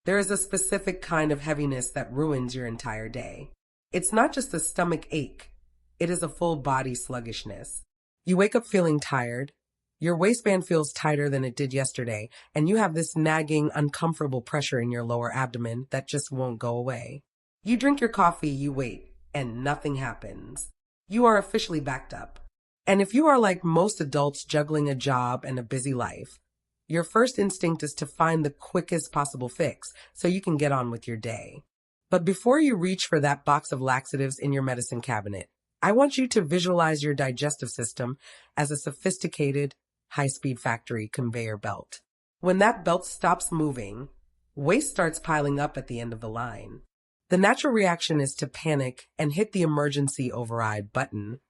There is a specific kind of heaviness that ruins your entire day. It's not just a stomach ache, it is a full body sluggishness. You wake up feeling tired, your waistband feels tighter than it did yesterday, and you have this nagging, uncomfortable pressure in your lower abdomen that just won't go away. You drink your coffee, you wait, and nothing happens. You are officially backed up. And if you are like most adults juggling a job and a busy life, your first instinct is to find the quickest possible fix so you can get on with your day. But before you reach for that box of laxatives in your medicine cabinet, I want you to visualize your digestive system as a sophisticated, high-speed factory conveyor belt. When that belt stops moving, waste starts piling up at the end of the line. The natural reaction is to panic and hit the emergency override button.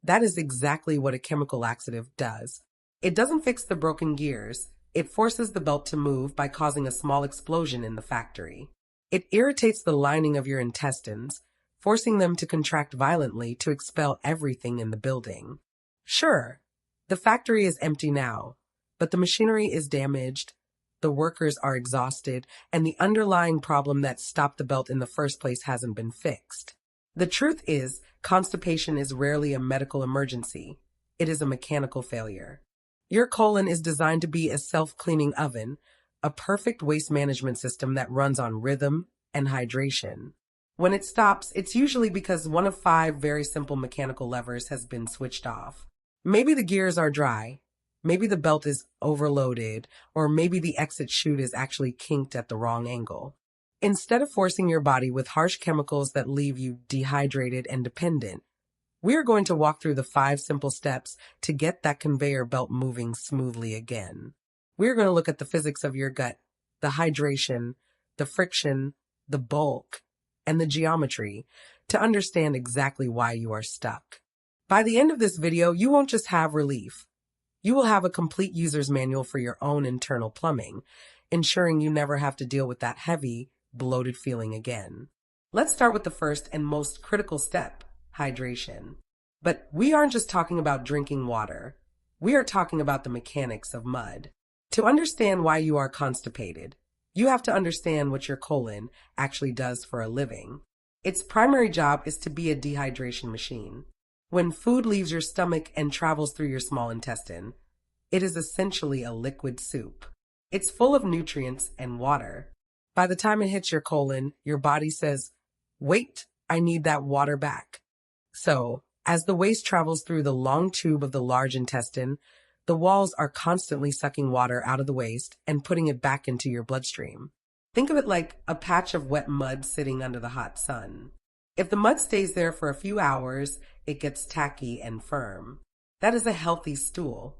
That is exactly what a chemical laxative does. It doesn't fix the broken gears. It forces the belt to move by causing a small explosion in the factory. It irritates the lining of your intestines, forcing them to contract violently to expel everything in the building. Sure, the factory is empty now, but the machinery is damaged, the workers are exhausted, and the underlying problem that stopped the belt in the first place hasn't been fixed. The truth is, constipation is rarely a medical emergency. It is a mechanical failure. Your colon is designed to be a self-cleaning oven, a perfect waste management system that runs on rhythm and hydration. When it stops, it's usually because one of 5 very simple mechanical levers has been switched off. Maybe the gears are dry, maybe the belt is overloaded, or maybe the exit chute is actually kinked at the wrong angle. Instead of forcing your body with harsh chemicals that leave you dehydrated and dependent, we are going to walk through the 5 simple steps to get that conveyor belt moving smoothly again. We're going to look at the physics of your gut, the hydration, the friction, the bulk, and the geometry to understand exactly why you are stuck. By the end of this video, you won't just have relief. You will have a complete user's manual for your own internal plumbing, ensuring you never have to deal with that heavy, bloated feeling again. Let's start with the first and most critical step, hydration. But we aren't just talking about drinking water. We are talking about the mechanics of mud. To understand why you are constipated, you have to understand what your colon actually does for a living. Its primary job is to be a dehydration machine. When food leaves your stomach and travels through your small intestine, it is essentially a liquid soup. It's full of nutrients and water. By the time it hits your colon, your body says, "Wait, I need that water back." So, as the waste travels through the long tube of the large intestine, the walls are constantly sucking water out of the waste and putting it back into your bloodstream. Think of it like a patch of wet mud sitting under the hot sun. If the mud stays there for a few hours, it gets tacky and firm. That is a healthy stool.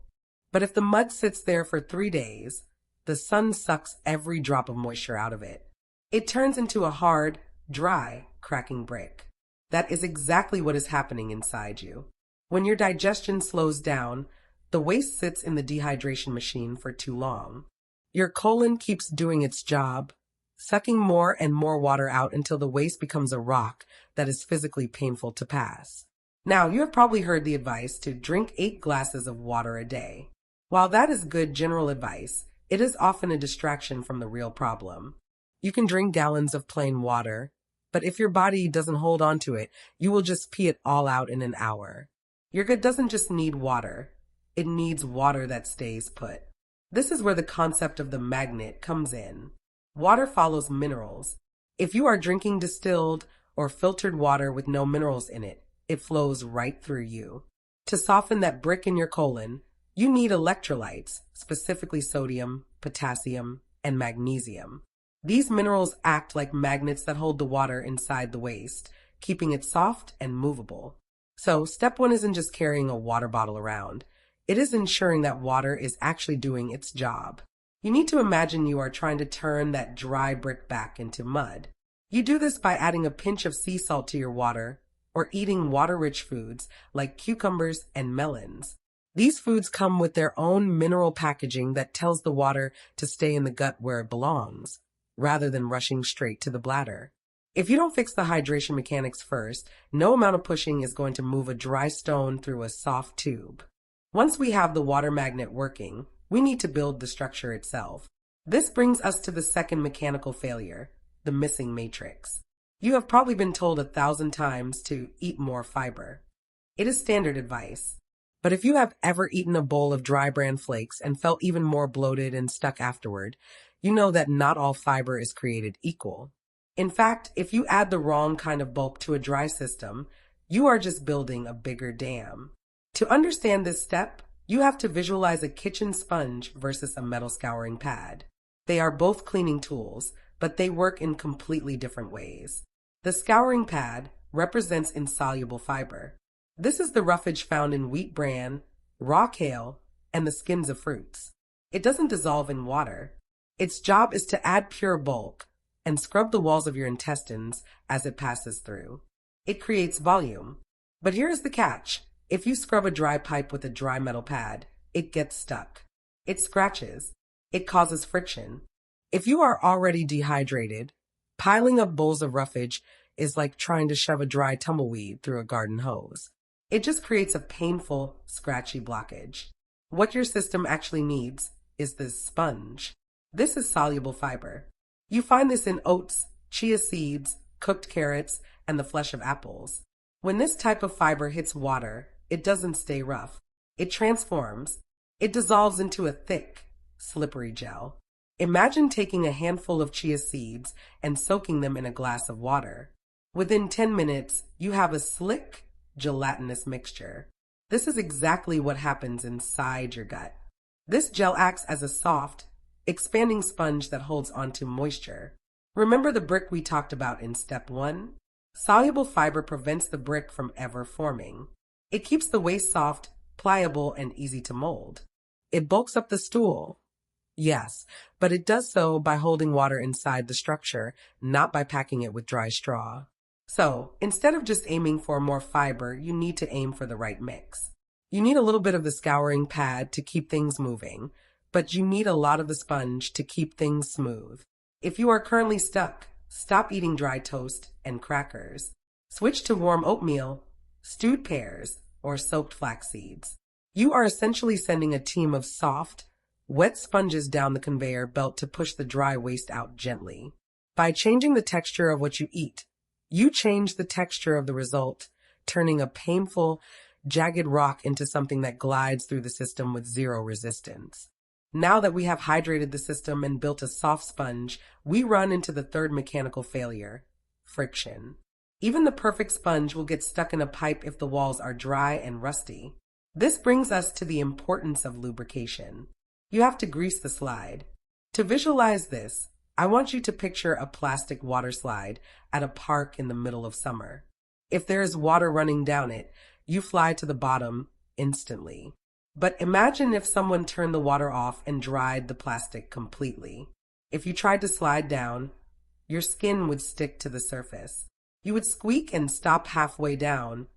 But if the mud sits there for 3 days, the sun sucks every drop of moisture out of it. It turns into a hard, dry, cracking brick. That is exactly what is happening inside you. When your digestion slows down, the waste sits in the dehydration machine for too long. Your colon keeps doing its job, sucking more and more water out until the waste becomes a rock that is physically painful to pass. Now, you have probably heard the advice to drink 8 glasses of water a day. While that is good general advice, it is often a distraction from the real problem. You can drink gallons of plain water, but if your body doesn't hold on to it, you will just pee it all out in an hour. Your gut doesn't just need water, it needs water that stays put. This is where the concept of the magnet comes in. Water follows minerals. If you are drinking distilled or filtered water with no minerals in it, it flows right through you. To soften that brick in your colon, you need electrolytes, specifically sodium, potassium, and magnesium. These minerals act like magnets that hold the water inside the waste, keeping it soft and movable. So, step 1 isn't just carrying a water bottle around. It is ensuring that water is actually doing its job. You need to imagine you are trying to turn that dry brick back into mud. You do this by adding a pinch of sea salt to your water or eating water-rich foods like cucumbers and melons. These foods come with their own mineral packaging that tells the water to stay in the gut where it belongs, rather than rushing straight to the bladder. If you don't fix the hydration mechanics first, no amount of pushing is going to move a dry stone through a soft tube. Once we have the water magnet working, we need to build the structure itself. This brings us to the second mechanical failure, the missing matrix. You have probably been told 1,000 times to eat more fiber. It is standard advice. But if you have ever eaten a bowl of dry bran flakes and felt even more bloated and stuck afterward, you know that not all fiber is created equal. In fact, if you add the wrong kind of bulk to a dry system, you are just building a bigger dam. To understand this step, you have to visualize a kitchen sponge versus a metal scouring pad. They are both cleaning tools, but they work in completely different ways. The scouring pad represents insoluble fiber. This is the roughage found in wheat bran, raw kale, and the skins of fruits. It doesn't dissolve in water. Its job is to add pure bulk and scrub the walls of your intestines as it passes through. It creates volume. But here is the catch. If you scrub a dry pipe with a dry metal pad, it gets stuck. It scratches. It causes friction. If you are already dehydrated, piling up bowls of roughage is like trying to shove a dry tumbleweed through a garden hose. It just creates a painful, scratchy blockage. What your system actually needs is this sponge. This is soluble fiber. You find this in oats, chia seeds, cooked carrots, and the flesh of apples. When this type of fiber hits water, it doesn't stay rough. It transforms. It dissolves into a thick, slippery gel. Imagine taking a handful of chia seeds and soaking them in a glass of water. Within 10 minutes, you have a slick, gelatinous mixture. This is exactly what happens inside your gut. This gel acts as a soft, expanding sponge that holds onto moisture. Remember the brick we talked about in step 1? Soluble fiber prevents the brick from ever forming. It keeps the waste soft, pliable, and easy to mold. It bulks up the stool. Yes, but it does so by holding water inside the structure, not by packing it with dry straw. So, instead of just aiming for more fiber, you need to aim for the right mix. You need a little bit of the scouring pad to keep things moving, but you need a lot of the sponge to keep things smooth. If you are currently stuck, stop eating dry toast and crackers. Switch to warm oatmeal, stewed pears, or soaked flax seeds. You are essentially sending a team of soft, wet sponges down the conveyor belt to push the dry waste out gently. By changing the texture of what you eat, you change the texture of the result, turning a painful, jagged rock into something that glides through the system with zero resistance. Now that we have hydrated the system and built a soft sponge, we run into the third mechanical failure, friction. Even the perfect sponge will get stuck in a pipe if the walls are dry and rusty. This brings us to the importance of lubrication. You have to grease the slide. To visualize this, I want you to picture a plastic water slide at a park in the middle of summer. If there is water running down it, you fly to the bottom instantly. But imagine if someone turned the water off and dried the plastic completely. If you tried to slide down, your skin would stick to the surface. You would squeak and stop halfway down,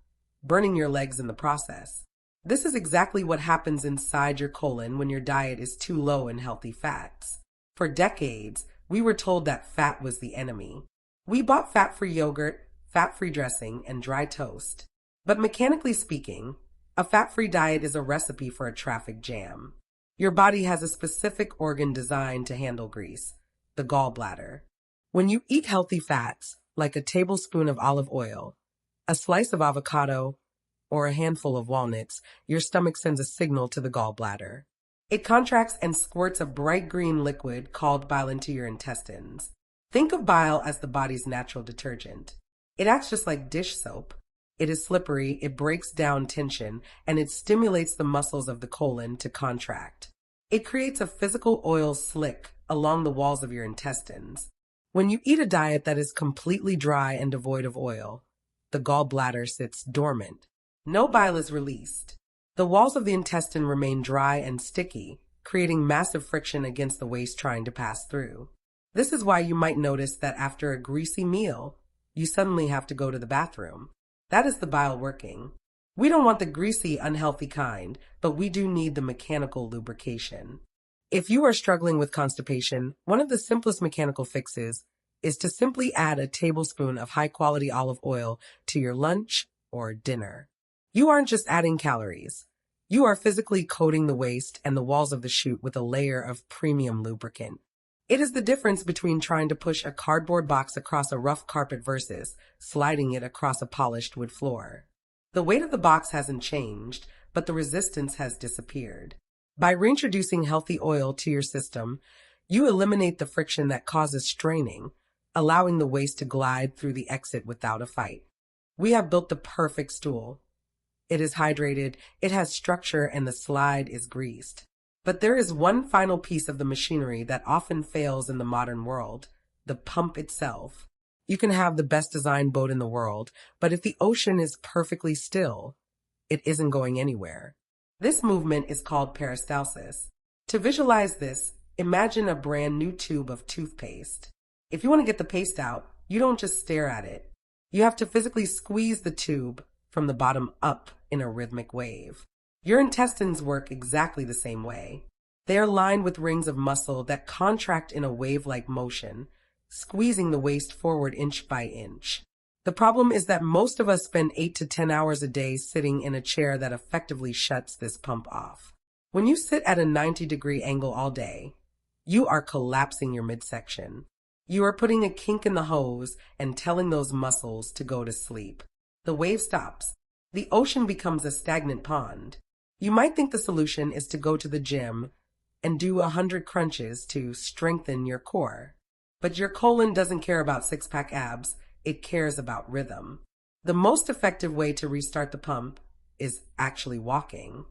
burning your legs in the process. This is exactly what happens inside your colon when your diet is too low in healthy fats. For decades, we were told that fat was the enemy. We bought fat-free yogurt, fat-free dressing, and dry toast. But mechanically speaking, a fat-free diet is a recipe for a traffic jam. Your body has a specific organ designed to handle grease, the gallbladder. When you eat healthy fats, like a tablespoon of olive oil, a slice of avocado, or a handful of walnuts, your stomach sends a signal to the gallbladder. It contracts and squirts a bright green liquid called bile into your intestines. Think of bile as the body's natural detergent. It acts just like dish soap. It is slippery, it breaks down tension, and it stimulates the muscles of the colon to contract. It creates a physical oil slick along the walls of your intestines. When you eat a diet that is completely dry and devoid of oil, the gallbladder sits dormant. No bile is released. The walls of the intestine remain dry and sticky, creating massive friction against the waste trying to pass through. This is why you might notice that after a greasy meal, you suddenly have to go to the bathroom. That is the bile working. We don't want the greasy, unhealthy kind, but we do need the mechanical lubrication. If you are struggling with constipation, one of the simplest mechanical fixes is to simply add a tablespoon of high-quality olive oil to your lunch or dinner. You aren't just adding calories. You are physically coating the waste and the walls of the chute with a layer of premium lubricant. It is the difference between trying to push a cardboard box across a rough carpet versus sliding it across a polished wood floor. The weight of the box hasn't changed, but the resistance has disappeared. By reintroducing healthy oil to your system, you eliminate the friction that causes straining, allowing the waste to glide through the exit without a fight. We have built the perfect stool. It is hydrated, it has structure, and the slide is greased. But there is one final piece of the machinery that often fails in the modern world: the pump itself. You can have the best designed boat in the world, but if the ocean is perfectly still, it isn't going anywhere. This movement is called peristalsis. To visualize this, imagine a brand new tube of toothpaste. If you want to get the paste out, you don't just stare at it. You have to physically squeeze the tube from the bottom up in a rhythmic wave. Your intestines work exactly the same way. They are lined with rings of muscle that contract in a wave-like motion, squeezing the waste forward inch by inch. The problem is that most of us spend 8 to 10 hours a day sitting in a chair that effectively shuts this pump off. When you sit at a 90-degree angle all day, you are collapsing your midsection. You are putting a kink in the hose and telling those muscles to go to sleep. The wave stops. The ocean becomes a stagnant pond. You might think the solution is to go to the gym and do 100 crunches to strengthen your core. But your colon doesn't care about six-pack abs, it cares about rhythm. The most effective way to restart the pump is actually walking.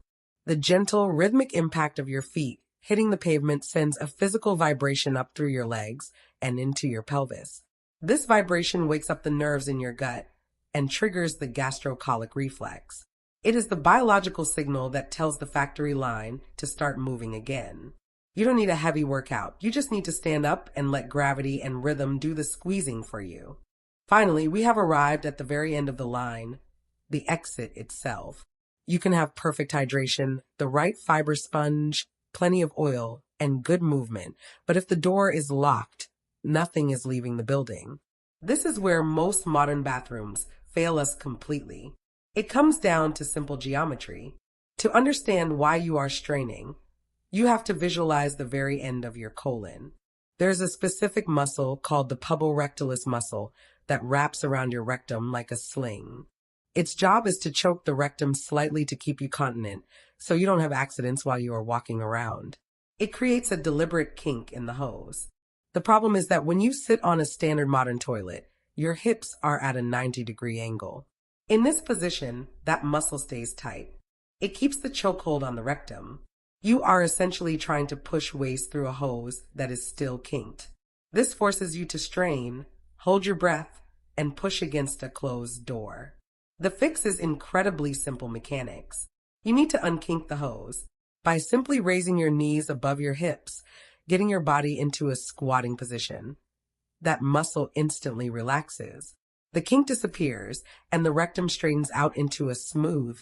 The gentle, rhythmic impact of your feet hitting the pavement sends a physical vibration up through your legs and into your pelvis. This vibration wakes up the nerves in your gut and triggers the gastrocolic reflex. It is the biological signal that tells the factory line to start moving again. You don't need a heavy workout. You just need to stand up and let gravity and rhythm do the squeezing for you. Finally, we have arrived at the very end of the line, the exit itself. You can have perfect hydration, the right fiber sponge, plenty of oil, and good movement. But if the door is locked, nothing is leaving the building. This is where most modern bathrooms fail us completely. It comes down to simple geometry. To understand why you are straining, you have to visualize the very end of your colon. There's a specific muscle called the puborectalis muscle that wraps around your rectum like a sling. Its job is to choke the rectum slightly to keep you continent, so you don't have accidents while you are walking around. It creates a deliberate kink in the hose. The problem is that when you sit on a standard modern toilet, your hips are at a 90-degree angle. In this position, that muscle stays tight. It keeps the chokehold on the rectum. You are essentially trying to push waste through a hose that is still kinked. This forces you to strain, hold your breath, and push against a closed door. The fix is incredibly simple mechanics. You need to unkink the hose by simply raising your knees above your hips, getting your body into a squatting position. That muscle instantly relaxes. The kink disappears, and the rectum straightens out into a smooth,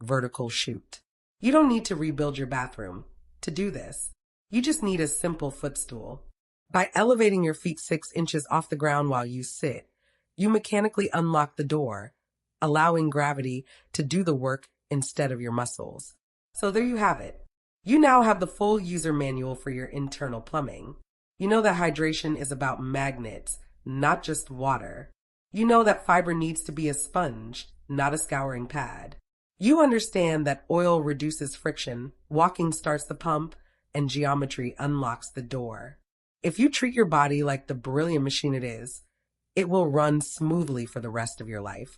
vertical chute. You don't need to rebuild your bathroom to do this. You just need a simple footstool. By elevating your feet 6 inches off the ground while you sit, you mechanically unlock the door, allowing gravity to do the work instead of your muscles. So there you have it. You now have the full user manual for your internal plumbing. You know that hydration is about magnets, not just water. You know that fiber needs to be a sponge, not a scouring pad. You understand that oil reduces friction, walking starts the pump, and geometry unlocks the door. If you treat your body like the brilliant machine it is, it will run smoothly for the rest of your life.